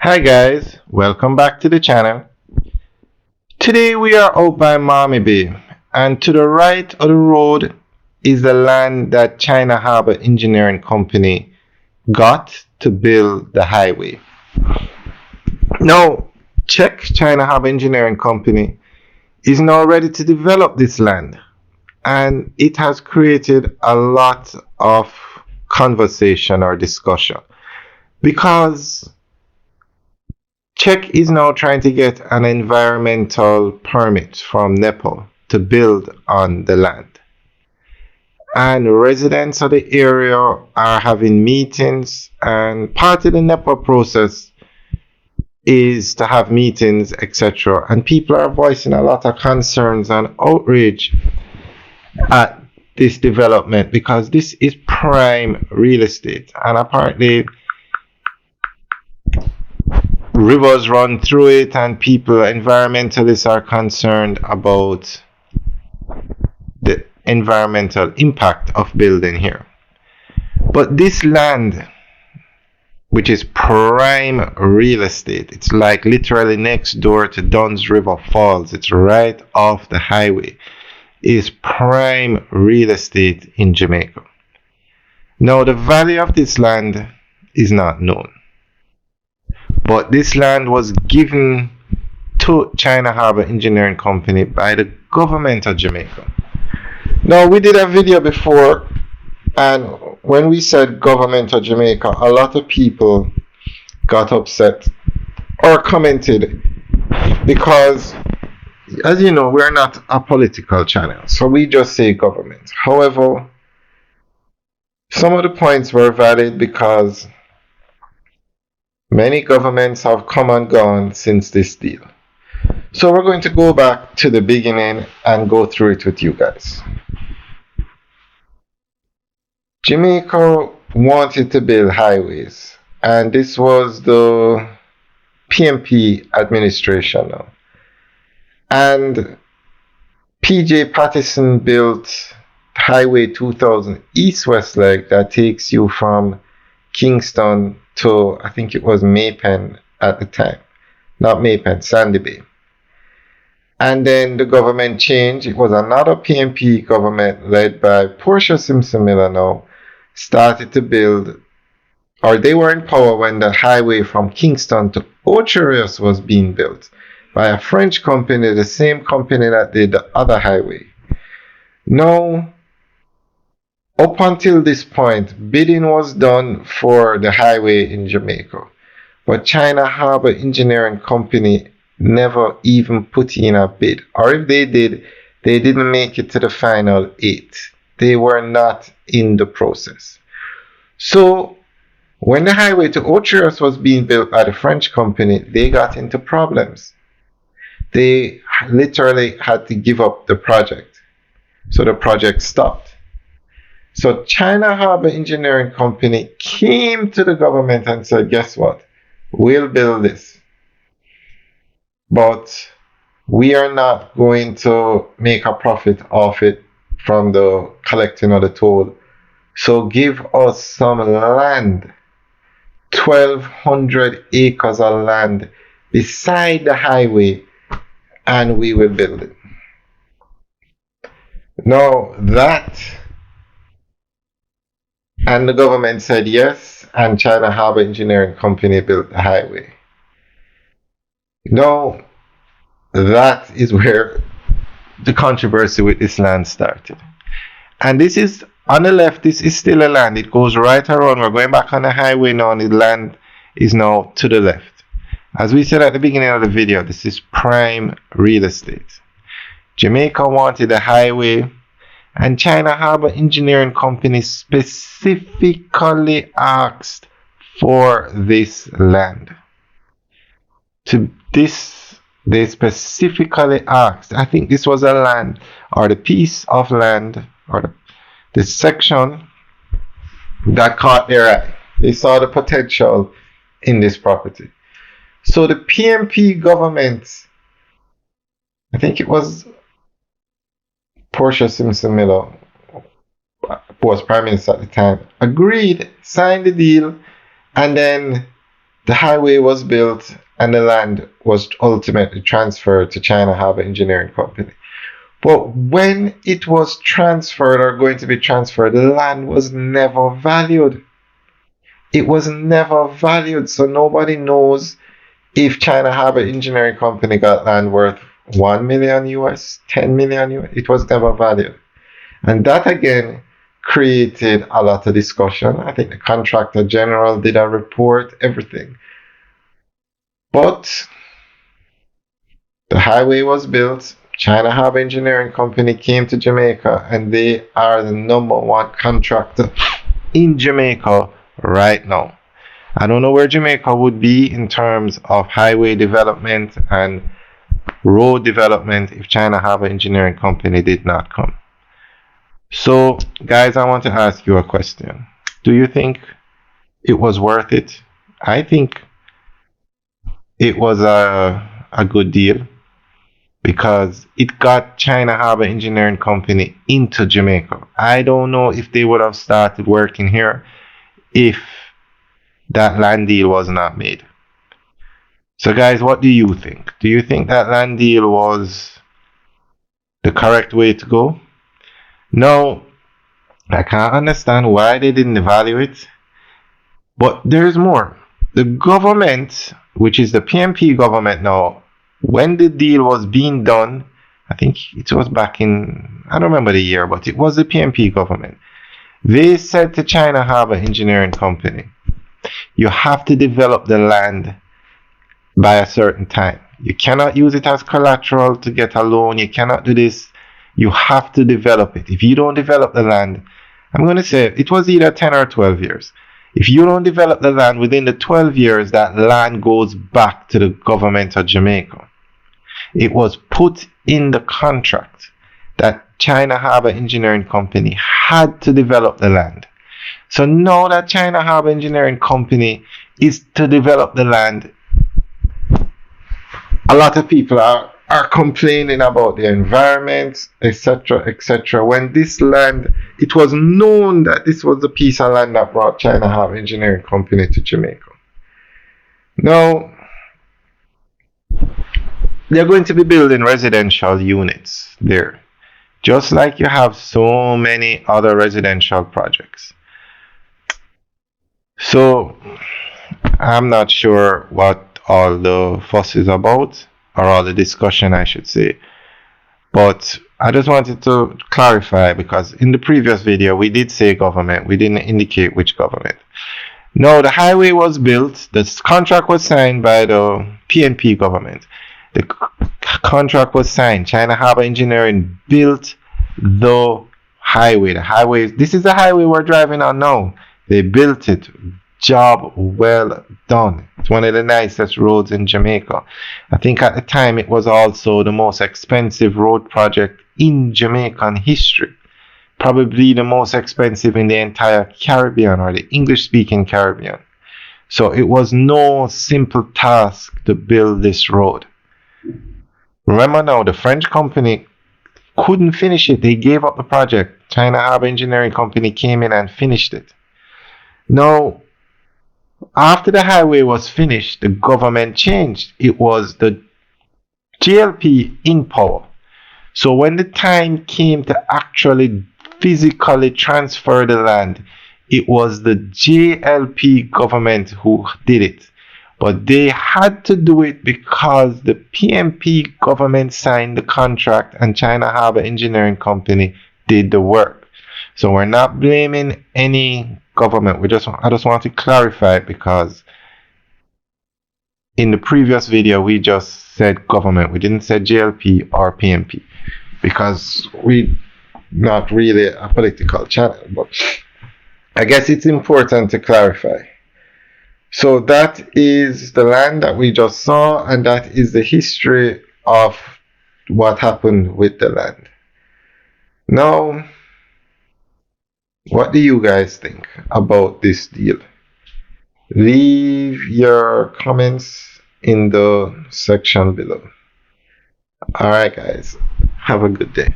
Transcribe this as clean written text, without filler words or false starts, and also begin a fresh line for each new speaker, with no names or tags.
Hi guys, welcome back to the channel. Today we are out by Mammee Bay, and to the right of the road is the land that China Harbour Engineering Company got to build the highway. Now, CHEC, China Harbour Engineering Company, is now ready to develop this land, and it has created a lot of conversation or discussion because CHEC is now trying to get an environmental permit from Nepal to build on the land. And residents of the area are having meetings, and part of the Nepal process is to have meetings, etc. And people are voicing a lot of concerns and outrage at this development because this is prime real estate, and apparently rivers run through it, and environmentalists are concerned about the environmental impact of building here. But this land, which is prime real estate, it's like literally next door to Dunn's River Falls, it's right off the highway, is prime real estate in Jamaica. Now, the value of this land is not known, but this land was given to China Harbour Engineering Company by the government of Jamaica. Now, we did a video before, and when we said government of Jamaica, a lot of people got upset or commented because, as you know, we're not a political channel, so we just say government. However, some of the points were valid because many governments have come and gone since this deal. So we're going to go back to the beginning and go through it with you guys. Jamaica wanted to build highways, and this was the PNP administration now. And PJ Patterson built Highway 2000 East-West leg that takes you from Kingston to, I think it was Maypen at the time. Not Maypen, Sandy Bay. And then the government changed. It was another PNP government led by Portia Simpson Miller now, started to build, or they were in power when the highway from Kingston to Ocherius was being built by a French company, the same company that did the other highway. Now, up until this point, bidding was done for the highway in Jamaica, but China Harbour Engineering Company never even put in a bid, or if they did, they didn't make it to the final 8. They were not in the process. So when the highway to Ocherius was being built by the French company, they got into problems. They literally had to give up the project. So the project stopped. So China Harbour Engineering Company came to the government and said, guess what? We'll build this, but we are not going to make a profit off it from the collecting of the toll. So give us some land, 1,200 acres of land beside the highway, and we will build it. Now and the government said yes, and China Harbour Engineering Company built the highway. Now, that is where the controversy with this land started. And this is, on the left, this is still a land. It goes right around. We're going back on the highway now, and the land is now to the left. As we said at the beginning of the video, this is prime real estate. Jamaica wanted a highway, and China Harbour Engineering Company specifically asked for this land. They specifically asked, I think this was a land, or the piece of land, or the section that caught their eye. They saw the potential in this property. So the PNP government, I think it was Portia Simpson Miller, who was Prime Minister at the time, agreed, signed the deal, and then The highway was built and the land was ultimately transferred to China Harbour Engineering Company. But when it was transferred or going to be transferred, the land was never valued. It was never valued, so nobody knows if China Harbour Engineering Company got land worth 1 million US, 10 million US. It was never valued. And that again created a lot of discussion. I think the contractor general did a report, everything. But the highway was built. China Harbour Engineering Company came to Jamaica, and they are the #1 contractor in Jamaica right now. I don't know where Jamaica would be in terms of highway development and road development if China Harbour Engineering Company did not come. So, guys, I want to ask you a question. Do you think it was worth it? I think it was a good deal because it got China Harbour Engineering Company into Jamaica. I don't know if they would have started working here if that land deal was not made. So guys, what do you think? Do you think that land deal was the correct way to go? No, I can't understand why they didn't evaluate, but there's more. The government, which is the PNP government now, when the deal was being done, I think it was back in, I don't remember the year, but it was the PNP government. They said to China Harbour Engineering Company, you have to develop the land by a certain time. You cannot use it as collateral to get a loan. You cannot do this. You have to develop it. If you don't develop the land, I'm going to say it was either 10 or 12 years. If you don't develop the land within the 12 years, that land goes back to the government of Jamaica. It was put in the contract that China Harbour Engineering Company had to develop the land. So now that China Harbour Engineering Company is to develop the land, a lot of people are complaining about the environment, etc., etc. When this land, it was known that this was the piece of land that brought China Harbour Engineering Company to Jamaica. Now, they're going to be building residential units there, just like you have so many other residential projects. So, I'm not sure what all the fuss is about, or all the discussion, I should say. But I just wanted to clarify, because in the previous video, we did say government. We didn't indicate which government. No, the highway was built. The contract was signed by the PNP government. The contract was signed. China Harbour Engineering built the highway. The highway, this is the highway we're driving on now. They built it. Job well done. It's one of the nicest roads in Jamaica. I think at the time it was also the most expensive road project in Jamaican history. Probably the most expensive in the entire Caribbean, or the English-speaking Caribbean. So it was no simple task to build this road. Remember now, the French company couldn't finish it. They gave up the project. China Harbour Engineering Company came in and finished it. Now, after the highway was finished, the government changed. It was the JLP in power. So when the time came to actually physically transfer the land, it was the JLP government who did it. But they had to do it because the PNP government signed the contract and China Harbour Engineering Company did the work. So we're not blaming any government. I just want to clarify, because in the previous video we just said government. We didn't say JLP or PNP, because we're not really a political channel. But I guess it's important to clarify. So that is the land that we just saw, and that is the history of what happened with the land. Now, what do you guys think about this deal? Leave your comments in the section below. Alright guys, have a good day.